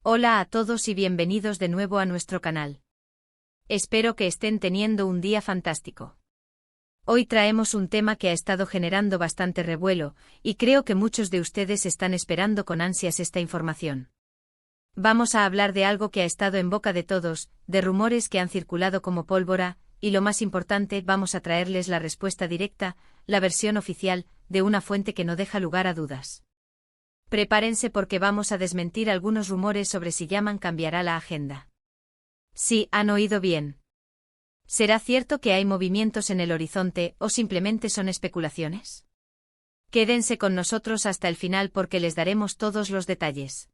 Hola a todos y bienvenidos de nuevo a nuestro canal. Espero que estén teniendo un día fantástico. Hoy traemos un tema que ha estado generando bastante revuelo, y creo que muchos de ustedes están esperando con ansias esta información. Vamos a hablar de algo que ha estado en boca de todos, de rumores que han circulado como pólvora, y lo más importante, vamos a traerles la respuesta directa, la versión oficial, de una fuente que no deja lugar a dudas. Prepárense porque vamos a desmentir algunos rumores sobre si Yaman cambiará la agenda. Sí, han oído bien. ¿Será cierto que hay movimientos en el horizonte o simplemente son especulaciones? Quédense con nosotros hasta el final porque les daremos todos los detalles.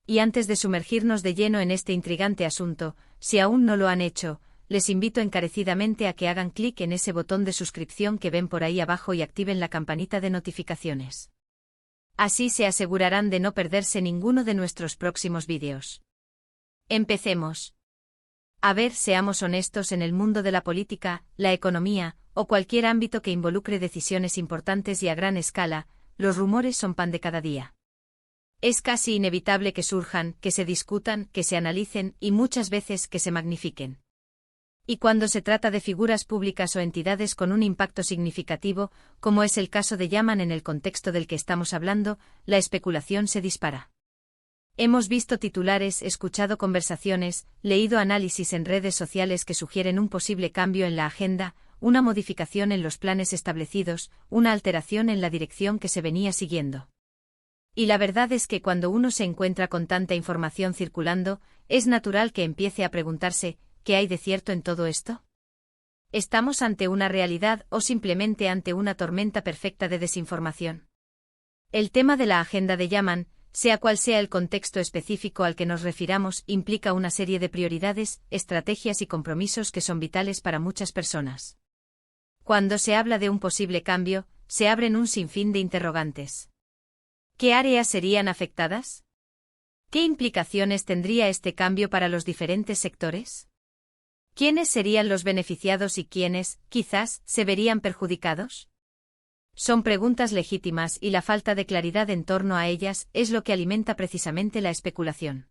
Y antes de sumergirnos de lleno en este intrigante asunto, si aún no lo han hecho, les invito encarecidamente a que hagan clic en ese botón de suscripción que ven por ahí abajo y activen la campanita de notificaciones. Así se asegurarán de no perderse ninguno de nuestros próximos vídeos. Empecemos. A ver, seamos honestos, en el mundo de la política, la economía, o cualquier ámbito que involucre decisiones importantes y a gran escala, los rumores son pan de cada día. Es casi inevitable que surjan, que se discutan, que se analicen y muchas veces que se magnifiquen. Y cuando se trata de figuras públicas o entidades con un impacto significativo, como es el caso de Yaman en el contexto del que estamos hablando, la especulación se dispara. Hemos visto titulares, escuchado conversaciones, leído análisis en redes sociales que sugieren un posible cambio en la agenda, una modificación en los planes establecidos, una alteración en la dirección que se venía siguiendo. Y la verdad es que cuando uno se encuentra con tanta información circulando, es natural que empiece a preguntarse, ¿qué hay de cierto en todo esto? ¿Estamos ante una realidad o simplemente ante una tormenta perfecta de desinformación? El tema de la agenda de Yaman, sea cual sea el contexto específico al que nos refiramos, implica una serie de prioridades, estrategias y compromisos que son vitales para muchas personas. Cuando se habla de un posible cambio, se abren un sinfín de interrogantes. ¿Qué áreas serían afectadas? ¿Qué implicaciones tendría este cambio para los diferentes sectores? ¿Quiénes serían los beneficiados y quiénes, quizás, se verían perjudicados? Son preguntas legítimas y la falta de claridad en torno a ellas es lo que alimenta precisamente la especulación.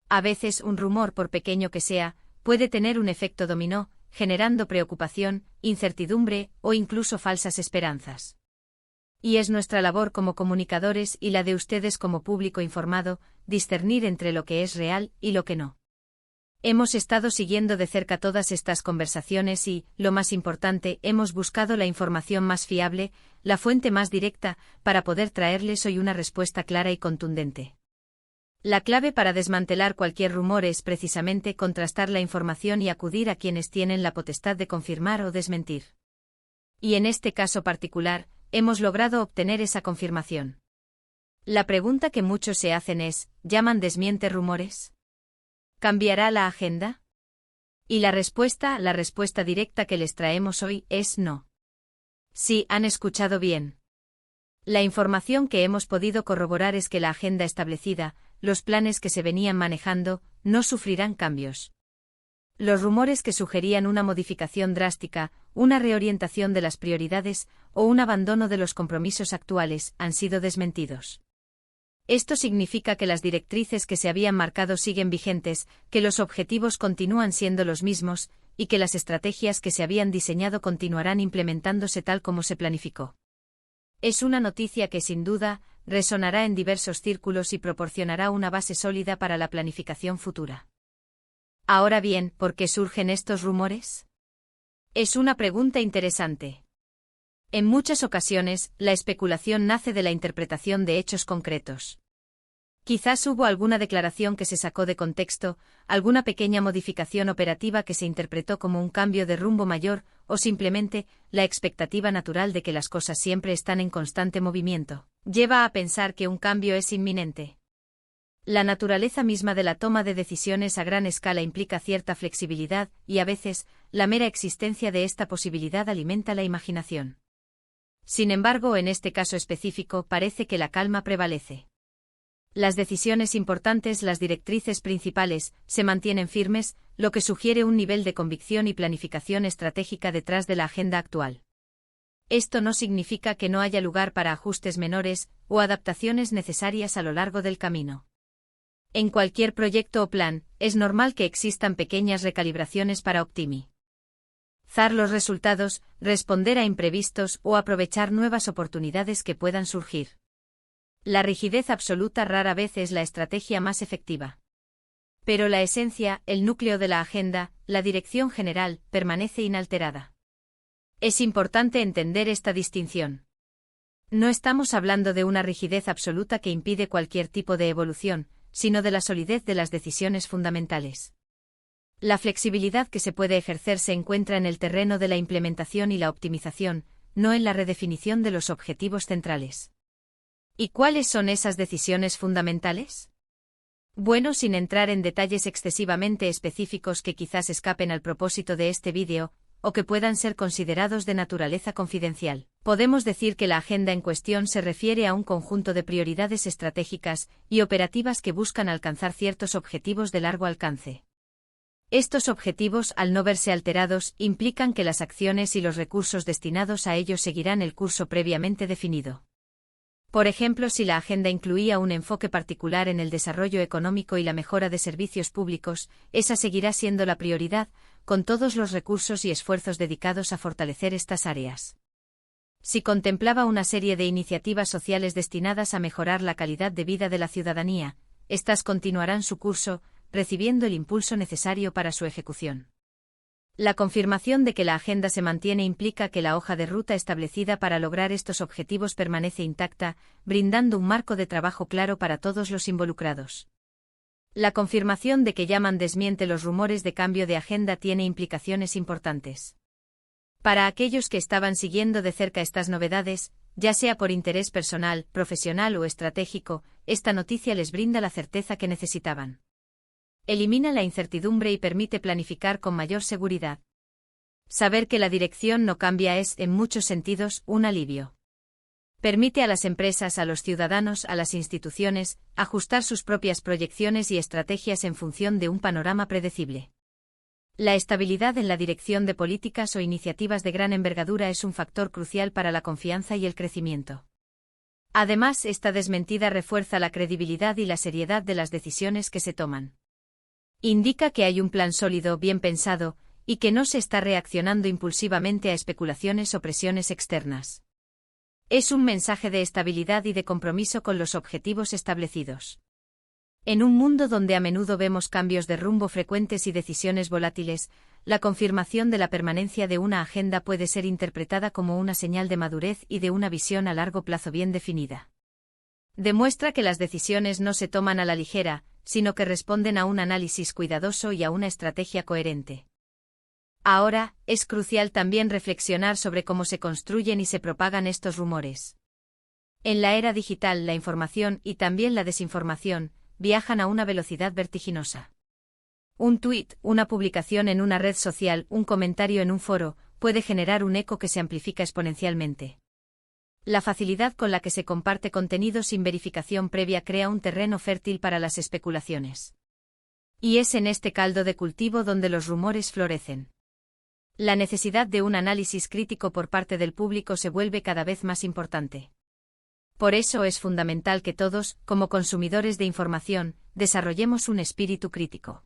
A veces un rumor, por pequeño que sea, puede tener un efecto dominó, generando preocupación, incertidumbre o incluso falsas esperanzas. Y es nuestra labor como comunicadores y la de ustedes como público informado, discernir entre lo que es real y lo que no. Hemos estado siguiendo de cerca todas estas conversaciones y, lo más importante, hemos buscado la información más fiable, la fuente más directa, para poder traerles hoy una respuesta clara y contundente. La clave para desmantelar cualquier rumor es precisamente contrastar la información y acudir a quienes tienen la potestad de confirmar o desmentir. Y en este caso particular, hemos logrado obtener esa confirmación. La pregunta que muchos se hacen es, ¿Yaman desmiente rumores? ¿Cambiará la agenda? Y la respuesta directa que les traemos hoy es no. Sí, han escuchado bien. La información que hemos podido corroborar es que la agenda establecida, los planes que se venían manejando, no sufrirán cambios. Los rumores que sugerían una modificación drástica, una reorientación de las prioridades o un abandono de los compromisos actuales han sido desmentidos. Esto significa que las directrices que se habían marcado siguen vigentes, que los objetivos continúan siendo los mismos, y que las estrategias que se habían diseñado continuarán implementándose tal como se planificó. Es una noticia que sin duda resonará en diversos círculos y proporcionará una base sólida para la planificación futura. Ahora bien, ¿por qué surgen estos rumores? Es una pregunta interesante. En muchas ocasiones, la especulación nace de la interpretación de hechos concretos. Quizás hubo alguna declaración que se sacó de contexto, alguna pequeña modificación operativa que se interpretó como un cambio de rumbo mayor, o simplemente, la expectativa natural de que las cosas siempre están en constante movimiento, lleva a pensar que un cambio es inminente. La naturaleza misma de la toma de decisiones a gran escala implica cierta flexibilidad, y a veces, la mera existencia de esta posibilidad alimenta la imaginación. Sin embargo, en este caso específico parece que la calma prevalece. Las decisiones importantes, las directrices principales, se mantienen firmes, lo que sugiere un nivel de convicción y planificación estratégica detrás de la agenda actual. Esto no significa que no haya lugar para ajustes menores o adaptaciones necesarias a lo largo del camino. En cualquier proyecto o plan, es normal que existan pequeñas recalibraciones para optimizar los resultados, responder a imprevistos o aprovechar nuevas oportunidades que puedan surgir. La rigidez absoluta rara vez es la estrategia más efectiva. Pero la esencia, el núcleo de la agenda, la dirección general, permanece inalterada. Es importante entender esta distinción. No estamos hablando de una rigidez absoluta que impide cualquier tipo de evolución, sino de la solidez de las decisiones fundamentales. La flexibilidad que se puede ejercer se encuentra en el terreno de la implementación y la optimización, no en la redefinición de los objetivos centrales. ¿Y cuáles son esas decisiones fundamentales? Bueno, sin entrar en detalles excesivamente específicos que quizás escapen al propósito de este vídeo, o que puedan ser considerados de naturaleza confidencial, podemos decir que la agenda en cuestión se refiere a un conjunto de prioridades estratégicas y operativas que buscan alcanzar ciertos objetivos de largo alcance. Estos objetivos, al no verse alterados, implican que las acciones y los recursos destinados a ellos seguirán el curso previamente definido. Por ejemplo, si la agenda incluía un enfoque particular en el desarrollo económico y la mejora de servicios públicos, esa seguirá siendo la prioridad, con todos los recursos y esfuerzos dedicados a fortalecer estas áreas. Si contemplaba una serie de iniciativas sociales destinadas a mejorar la calidad de vida de la ciudadanía, estas continuarán su curso, recibiendo el impulso necesario para su ejecución. La confirmación de que la agenda se mantiene implica que la hoja de ruta establecida para lograr estos objetivos permanece intacta, brindando un marco de trabajo claro para todos los involucrados. La confirmación de que Yaman desmiente los rumores de cambio de agenda tiene implicaciones importantes. Para aquellos que estaban siguiendo de cerca estas novedades, ya sea por interés personal, profesional o estratégico, esta noticia les brinda la certeza que necesitaban. Elimina la incertidumbre y permite planificar con mayor seguridad. Saber que la dirección no cambia es, en muchos sentidos, un alivio. Permite a las empresas, a los ciudadanos, a las instituciones, ajustar sus propias proyecciones y estrategias en función de un panorama predecible. La estabilidad en la dirección de políticas o iniciativas de gran envergadura es un factor crucial para la confianza y el crecimiento. Además, esta desmentida refuerza la credibilidad y la seriedad de las decisiones que se toman. Indica que hay un plan sólido, bien pensado, y que no se está reaccionando impulsivamente a especulaciones o presiones externas. Es un mensaje de estabilidad y de compromiso con los objetivos establecidos. En un mundo donde a menudo vemos cambios de rumbo frecuentes y decisiones volátiles, la confirmación de la permanencia de una agenda puede ser interpretada como una señal de madurez y de una visión a largo plazo bien definida. Demuestra que las decisiones no se toman a la ligera, sino que responden a un análisis cuidadoso y a una estrategia coherente. Ahora, es crucial también reflexionar sobre cómo se construyen y se propagan estos rumores. En la era digital, la información y también la desinformación viajan a una velocidad vertiginosa. Un tuit, una publicación en una red social, un comentario en un foro, puede generar un eco que se amplifica exponencialmente. La facilidad con la que se comparte contenido sin verificación previa crea un terreno fértil para las especulaciones. Y es en este caldo de cultivo donde los rumores florecen. La necesidad de un análisis crítico por parte del público se vuelve cada vez más importante. Por eso es fundamental que todos, como consumidores de información, desarrollemos un espíritu crítico.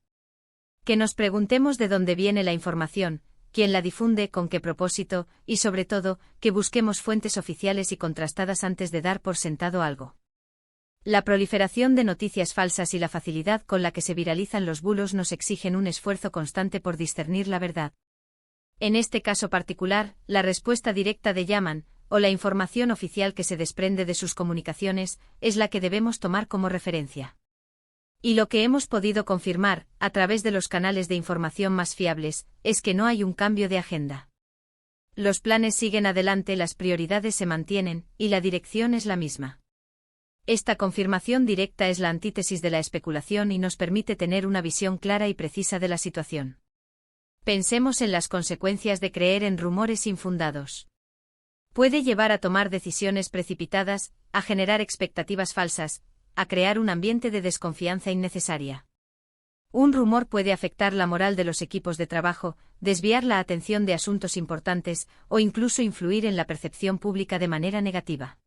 Que nos preguntemos de dónde viene la información, quién la difunde, con qué propósito, y sobre todo, que busquemos fuentes oficiales y contrastadas antes de dar por sentado algo. La proliferación de noticias falsas y la facilidad con la que se viralizan los bulos nos exigen un esfuerzo constante por discernir la verdad. En este caso particular, la respuesta directa de Yaman, o la información oficial que se desprende de sus comunicaciones, es la que debemos tomar como referencia. Y lo que hemos podido confirmar, a través de los canales de información más fiables, es que no hay un cambio de agenda. Los planes siguen adelante, las prioridades se mantienen, y la dirección es la misma. Esta confirmación directa es la antítesis de la especulación y nos permite tener una visión clara y precisa de la situación. Pensemos en las consecuencias de creer en rumores infundados. Puede llevar a tomar decisiones precipitadas, a generar expectativas falsas, a crear un ambiente de desconfianza innecesaria. Un rumor puede afectar la moral de los equipos de trabajo, desviar la atención de asuntos importantes, o incluso influir en la percepción pública de manera negativa.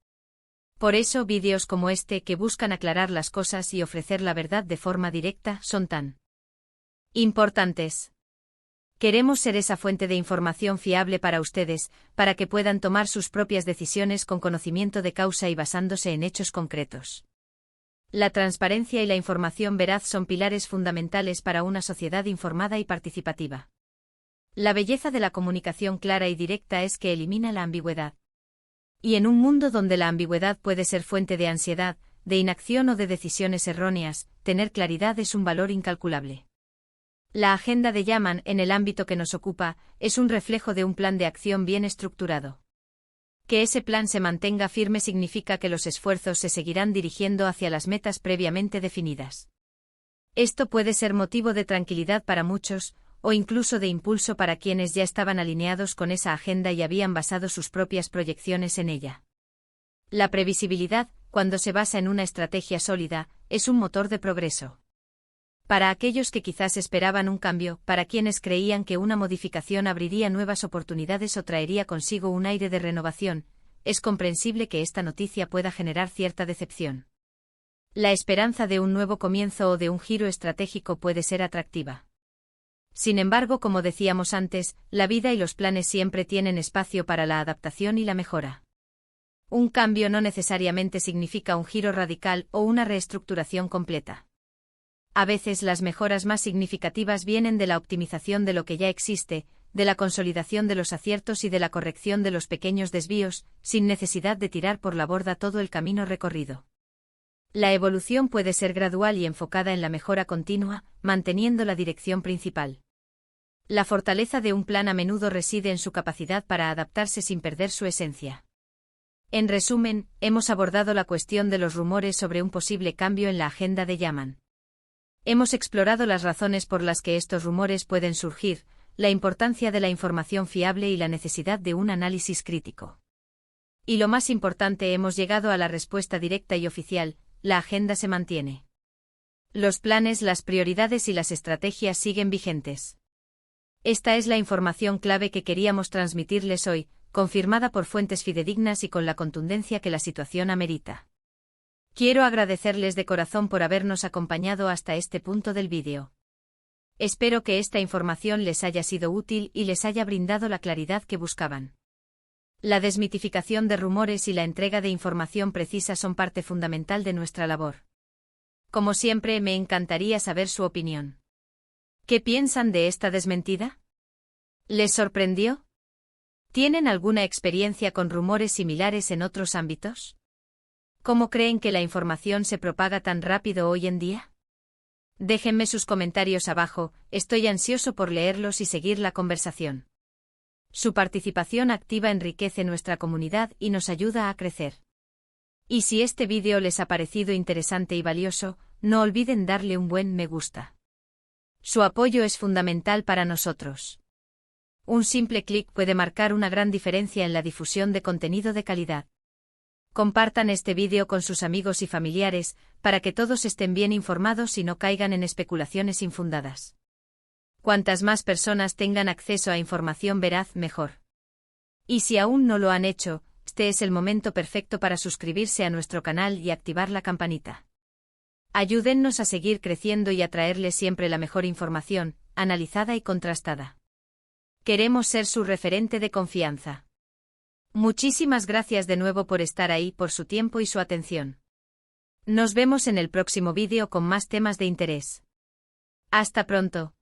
Por eso vídeos como este, que buscan aclarar las cosas y ofrecer la verdad de forma directa, son tan importantes. Queremos ser esa fuente de información fiable para ustedes, para que puedan tomar sus propias decisiones con conocimiento de causa y basándose en hechos concretos. La transparencia y la información veraz son pilares fundamentales para una sociedad informada y participativa. La belleza de la comunicación clara y directa es que elimina la ambigüedad. Y en un mundo donde la ambigüedad puede ser fuente de ansiedad, de inacción o de decisiones erróneas, tener claridad es un valor incalculable. La agenda de Yaman, en el ámbito que nos ocupa, es un reflejo de un plan de acción bien estructurado. Que ese plan se mantenga firme significa que los esfuerzos se seguirán dirigiendo hacia las metas previamente definidas. Esto puede ser motivo de tranquilidad para muchos, o incluso de impulso para quienes ya estaban alineados con esa agenda y habían basado sus propias proyecciones en ella. La previsibilidad, cuando se basa en una estrategia sólida, es un motor de progreso. Para aquellos que quizás esperaban un cambio, para quienes creían que una modificación abriría nuevas oportunidades o traería consigo un aire de renovación, es comprensible que esta noticia pueda generar cierta decepción. La esperanza de un nuevo comienzo o de un giro estratégico puede ser atractiva. Sin embargo, como decíamos antes, la vida y los planes siempre tienen espacio para la adaptación y la mejora. Un cambio no necesariamente significa un giro radical o una reestructuración completa. A veces las mejoras más significativas vienen de la optimización de lo que ya existe, de la consolidación de los aciertos y de la corrección de los pequeños desvíos, sin necesidad de tirar por la borda todo el camino recorrido. La evolución puede ser gradual y enfocada en la mejora continua, manteniendo la dirección principal. La fortaleza de un plan a menudo reside en su capacidad para adaptarse sin perder su esencia. En resumen, hemos abordado la cuestión de los rumores sobre un posible cambio en la agenda de Yaman. Hemos explorado las razones por las que estos rumores pueden surgir, la importancia de la información fiable y la necesidad de un análisis crítico. Y lo más importante, hemos llegado a la respuesta directa y oficial: la agenda se mantiene. Los planes, las prioridades y las estrategias siguen vigentes. Esta es la información clave que queríamos transmitirles hoy, confirmada por fuentes fidedignas y con la contundencia que la situación amerita. Quiero agradecerles de corazón por habernos acompañado hasta este punto del vídeo. Espero que esta información les haya sido útil y les haya brindado la claridad que buscaban. La desmitificación de rumores y la entrega de información precisa son parte fundamental de nuestra labor. Como siempre, me encantaría saber su opinión. ¿Qué piensan de esta desmentida? ¿Les sorprendió? ¿Tienen alguna experiencia con rumores similares en otros ámbitos? ¿Cómo creen que la información se propaga tan rápido hoy en día? Déjenme sus comentarios abajo, estoy ansioso por leerlos y seguir la conversación. Su participación activa enriquece nuestra comunidad y nos ayuda a crecer. Y si este vídeo les ha parecido interesante y valioso, no olviden darle un buen me gusta. Su apoyo es fundamental para nosotros. Un simple clic puede marcar una gran diferencia en la difusión de contenido de calidad. Compartan este vídeo con sus amigos y familiares, para que todos estén bien informados y no caigan en especulaciones infundadas. Cuantas más personas tengan acceso a información veraz, mejor. Y si aún no lo han hecho, este es el momento perfecto para suscribirse a nuestro canal y activar la campanita. Ayúdennos a seguir creciendo y a traerles siempre la mejor información, analizada y contrastada. Queremos ser su referente de confianza. Muchísimas gracias de nuevo por estar ahí, por su tiempo y su atención. Nos vemos en el próximo vídeo con más temas de interés. Hasta pronto.